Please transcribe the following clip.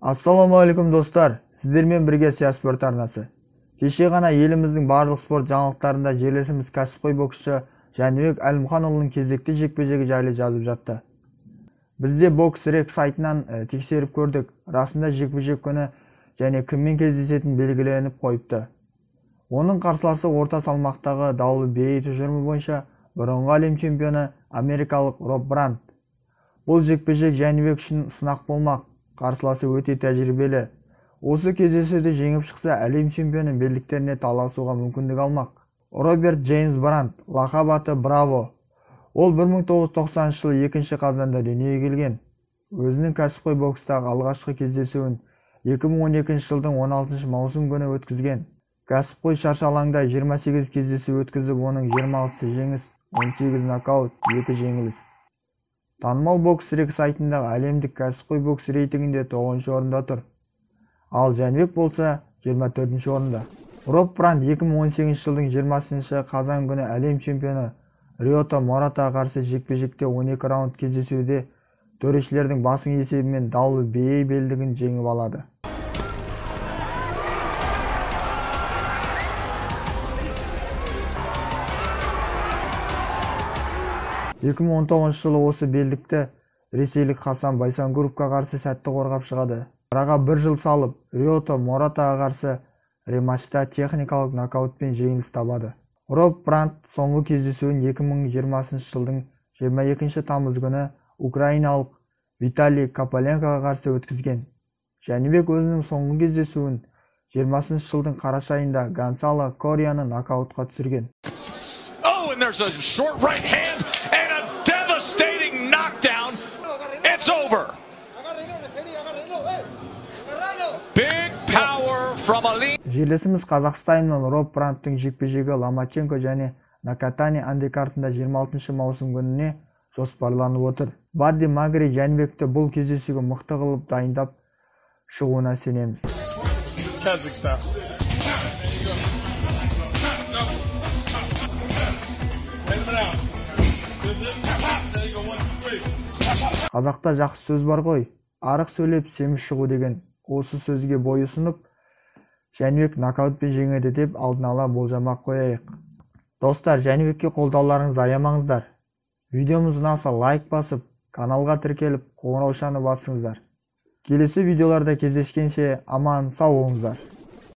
Assalamualaikum dostlar. Sizlerмен бірге Siyas Sport арнасы. Кеше ғана еліміздің барлық спорт жаңалықтарында жерлесіміз кәсіпқой боксшы Жәнібек Әлімханұлының кезекті жекпе-жегі жайлы жазып жатты. Бізде BoxRec сайтынан тексеріп көрдік. Расында жекпе-жек күні және кіммен кездесетінін белгіленіп қойыпты. Оның қарсыласы орта салмақтағы WBA тұжырымы бойынша бұрынғы әлем чемпионы америкалық Роб Бранд. Бұл жекпе-жек Жәнібек үшін сынақ болмақ. Қарсыласы өте тәжірибелі. Осы кездесуді жеңіп шықса, әлем чемпионы белдіктеріне таласуға мүмкіндік алмақ. Роберт Джеймс Бранд, лақап аты Браво. Ол 1990 жылы 2 қазанда дүниеге келген. Өзінің кәсіпқой бокстағы алғашқы кездесуін 2012 жылдың 16 маусым күні өткізген. Кәсіпқой шаршы алаңда 28 кездесу өткізіп, оның 26 жеңіс, 18 нокаут, 2 жеңіліс. Танымал BoxRec сайтындағы әлемдік кәсіпқой бокс рейтингінде 9-ші орында тұр. Ал Жәнібек болса 24-ші орында. Роб Бранд 2018 жылдың 20 қазан күні әлем чемпионы Риото Моратаға қарсы жекпе-жекте 12 раунд кездесуде төрешілердің басым есебімен WBA белдігін жеңіп алады. 2019 жылы осы белдікті ресейлік Хасан Байсангуровқа қарсы сәтті қорғап шығады. Араға 1 жыл салып, Риото Моратаға қарсы рематчта техникалық нокаутпен жеңіліс табады. Роб Бранд соңғы кездесуін 2020 жылдың 22 тамыз күні украиналық Виталий Копаленкоға қарсы өткізген. Жәнібек өзінің соңғы кездесуін 20 жылдың қараша айында Гонсало Корияны нокаутқа түсірген. And there's a short right hand and a devastating knockdown. It's over. Big power from Ali. Жерлесіміз Қазақстаннан Роб Брандтың жекпе-жегі Ломаченко және Накатани андекартында 26 маусым күніне жоспарланып отыр. Бадди Магри Жәнібекті бұл кездесуге мықты қылып дайындап шығуына сенеміз. Қазақта жақсы сөз бар ғой, арық сөйлеп семіз шығу деген. Осы сөзге бойұсынып, Жәнібек нокаутпен жеңеді деп алдын ала болжамақ қояйық. Достар, Жәнібекке қолдауларыңызды аямаңыздар. Видеомыз ұнаса лайк басып, каналға тіркеліп, қоңыраушаны басыңыздар. Келесі видеоларда кездескенше аман сау болыңыздар.